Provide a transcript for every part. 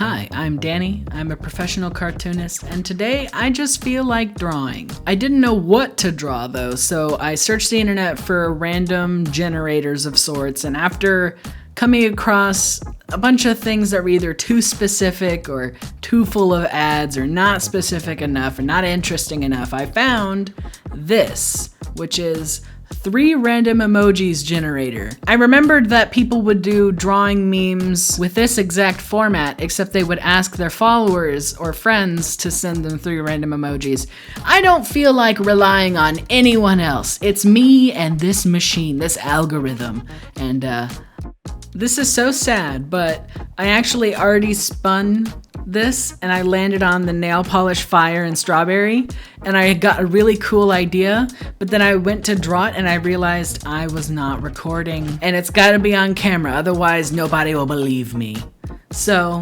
Hi, I'm Danny. I'm a professional cartoonist, and today I just feel like drawing. I didn't know what to draw though, so I searched the internet for random generators of sorts, and after coming across a bunch of things that were either too specific or too full of ads or not specific enough or not interesting enough, I found this, which is 3 random emojis generator. I remembered that people would do drawing memes with this exact format, except they would ask their followers or friends to send them 3 random emojis. I don't feel like relying on anyone else. It's me and this machine, this algorithm. And this is so sad, but I actually already spun this and I landed on the nail polish fire and strawberry, and I got a really cool idea, but then I went to draw it and I realized I was not recording, and it's gotta be on camera, otherwise nobody will believe me. So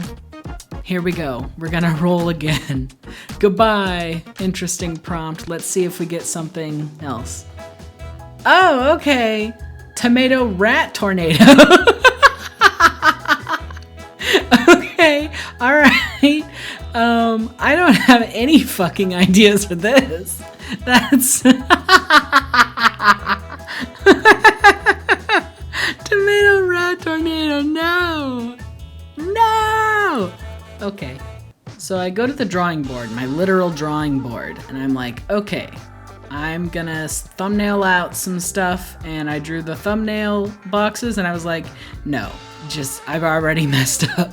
here we go. We're gonna roll again. Goodbye. Interesting prompt. Let's see if we get something else. Oh, okay. Tomato rat tornado. Okay, all right. I don't have any fucking ideas for this. That's tomato rat tornado. No. Okay. So I go to the drawing board, my literal drawing board, and I'm like, okay, I'm gonna thumbnail out some stuff, and I drew the thumbnail boxes, and I was like, no, I've already messed up.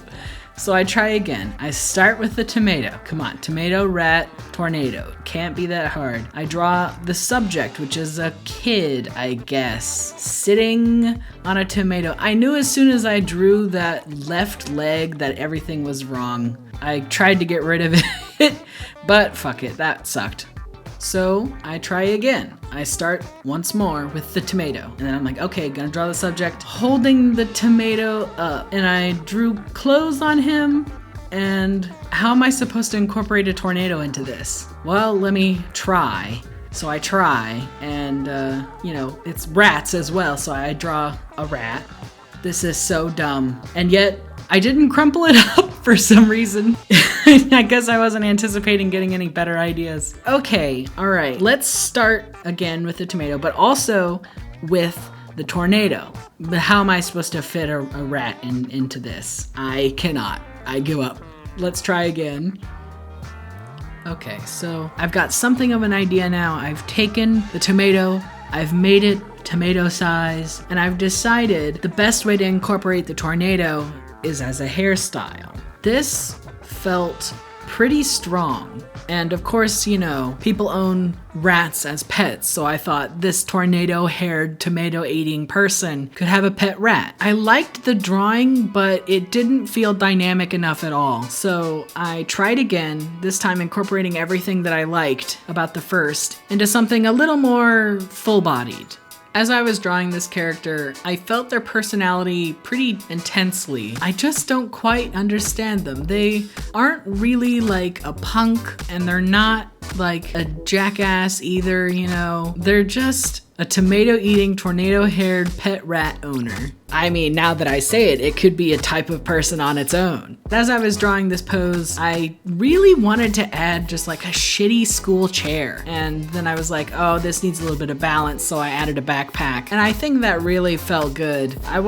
So I try again. I start with the tomato. Come on, tomato, rat, tornado. Can't be that hard. I draw the subject, which is a kid, I guess, sitting on a tomato. I knew as soon as I drew that left leg that everything was wrong. I tried to get rid of it, but fuck it, that sucked. So I try again. I start once more with the tomato. And then I'm like, okay, gonna draw the subject holding the tomato up. And I drew clothes on him. And how am I supposed to incorporate a tornado into this? Well, let me try. So I try, and it's rats as well. So I draw a rat. This is so dumb. And yet I didn't crumple it up for some reason. I guess I wasn't anticipating getting any better ideas. Okay, all right. Let's start again with the tomato, but also with the tornado. But how am I supposed to fit a rat into this? I cannot. I give up. Let's try again. Okay, so I've got something of an idea now. I've taken the tomato, I've made it tomato size, and I've decided the best way to incorporate the tornado is as a hairstyle. This felt pretty strong. And of course, people own rats as pets, so I thought this tornado-haired, tomato-eating person could have a pet rat. I liked the drawing, but it didn't feel dynamic enough at all. So I tried again, this time incorporating everything that I liked about the first into something a little more full-bodied. As I was drawing this character, I felt their personality pretty intensely. I just don't quite understand them. They aren't really like a punk, and they're not like a jackass either, They're just a tomato-eating, tornado-haired pet rat owner. I mean, now that I say it, it could be a type of person on its own. As I was drawing this pose, I really wanted to add just like a shitty school chair. And then I was like, oh, this needs a little bit of balance, so I added a backpack. And I think that really felt good. I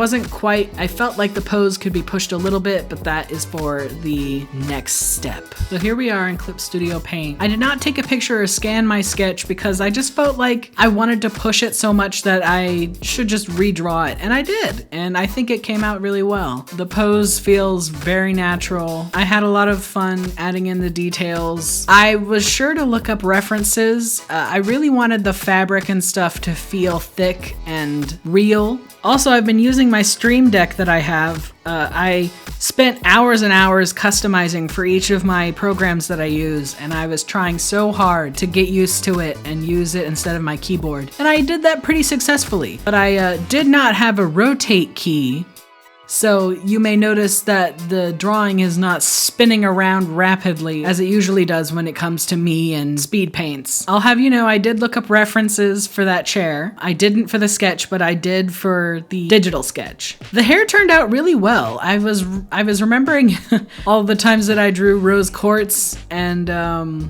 felt like the pose could be pushed a little bit, but that is for the next step. So here we are in Clip Studio Paint. I did not take a picture or scan my sketch because I just felt like I wanted to push it so much that I should just redraw it, and I did, and I think it came out really well. The pose feels very natural. I had a lot of fun adding in the details. I was sure to look up references. I really wanted the fabric and stuff to feel thick and real. Also, I've been using my Stream Deck that I have. I spent hours and hours customizing for each of my programs that I use, and I was trying so hard to get used to it and use it instead of my keyboard. And I did that pretty successfully, but I did not have a rotate key, So you may notice that the drawing is not spinning around rapidly as it usually does when it comes to me and speed paints. I'll have you know I did look up references for that chair. I didn't for the sketch, but I did for the digital sketch. The hair turned out really well. I was remembering all the times that I drew rose quartz and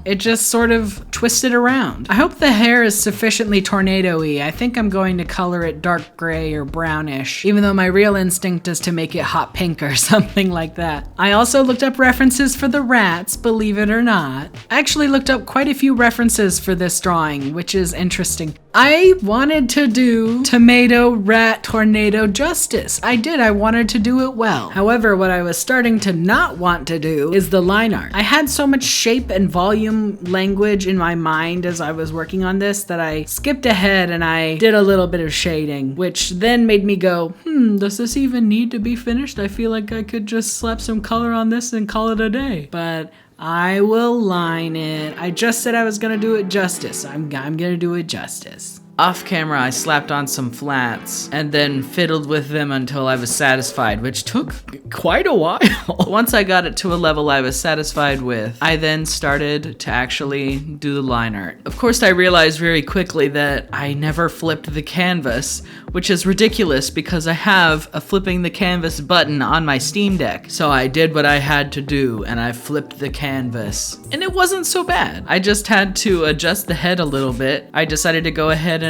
it just sort of twisted around. I hope the hair is sufficiently tornado-y. I think I'm going to color it dark gray or brownish, even though my real instinct is to make it hot pink or something like that. I also looked up references for the rats, believe it or not. I actually looked up quite a few references for this drawing, which is interesting. I wanted to do tomato, rat, tornado justice. I did. I wanted to do it well. However, what I was starting to not want to do is the line art. I had so much shape and volume language in my mind as I was working on this that I skipped ahead and I did a little bit of shading, which then made me go, does this even need to be finished? I feel like I could just slap some color on this and call it a day. But I will line it. I just said I was gonna do it justice. I'm gonna do it justice. Off camera, I slapped on some flats and then fiddled with them until I was satisfied, which took quite a while. Once I got it to a level I was satisfied with, I then started to actually do the line art. Of course, I realized very quickly that I never flipped the canvas, which is ridiculous because I have a flipping the canvas button on my Steam Deck. So I did what I had to do and I flipped the canvas. And it wasn't so bad. I just had to adjust the head a little bit. I decided to go ahead and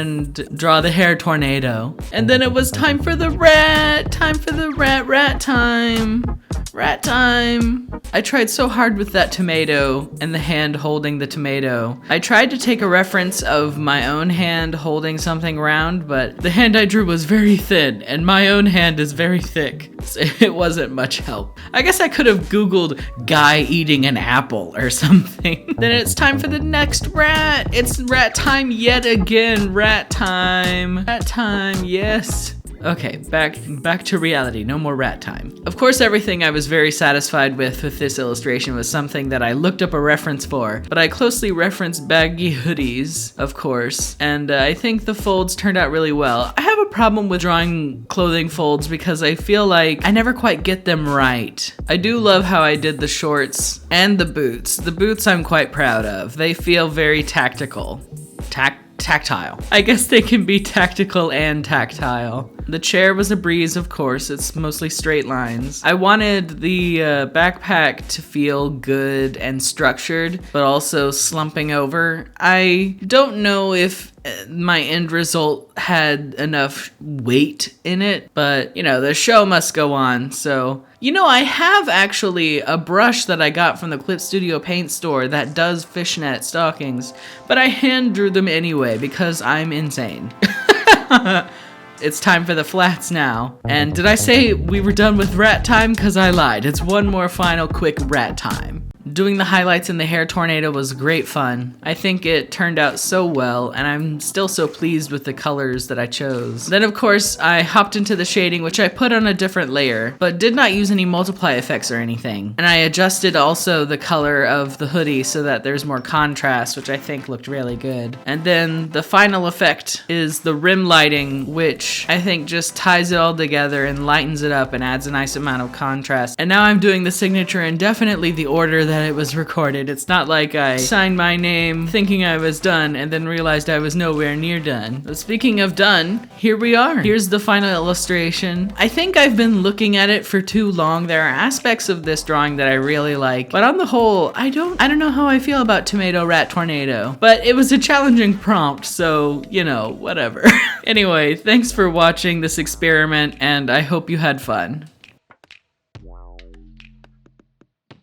draw the hair tornado. And then it was time for the rat! Time for the rat time! Rat time! I tried so hard with that tomato and the hand holding the tomato. I tried to take a reference of my own hand holding something round, but the hand I drew was very thin and my own hand is very thick. So it wasn't much help. I guess I could have Googled guy eating an apple or something. Then it's time for the next rat. It's rat time yet again. Rat time. Rat time, yes. Okay, back to reality. No more rat time. Of course, everything I was very satisfied with this illustration was something that I looked up a reference for, but I closely referenced baggy hoodies, of course, and I think the folds turned out really well. I have a problem with drawing clothing folds because I feel like I never quite get them right. I do love how I did the shorts and the boots. The boots I'm quite proud of. They feel very tactical. Tactile. I guess they can be tactical and tactile. The chair was a breeze, of course. It's mostly straight lines. I wanted the backpack to feel good and structured, but also slumping over. I don't know if my end result had enough weight in it, but you know, the show must go on. So, you know, I have actually a brush that I got from the Clip Studio paint store that does fishnet stockings, but I hand drew them anyway because I'm insane. It's time for the flats now. And did I say we were done with rat time? Because I lied. It's one more final quick rat time. Doing the highlights in the hair tornado was great fun. I think it turned out so well, and I'm still so pleased with the colors that I chose. Then of course, I hopped into the shading, which I put on a different layer, but did not use any multiply effects or anything. And I adjusted also the color of the hoodie so that there's more contrast, which I think looked really good. And then the final effect is the rim lighting, which I think just ties it all together and lightens it up and adds a nice amount of contrast. And now I'm doing the signature in definitely the order that it was recorded. It's not like I signed my name thinking I was done and then realized I was nowhere near done. But speaking of done, here we are. Here's the final illustration. I think I've been looking at it for too long. There are aspects of this drawing that I really like, but on the whole, I don't know how I feel about Tomato Rat Tornado. But it was a challenging prompt, so, you know, whatever. Anyway, thanks for watching this experiment, and I hope you had fun.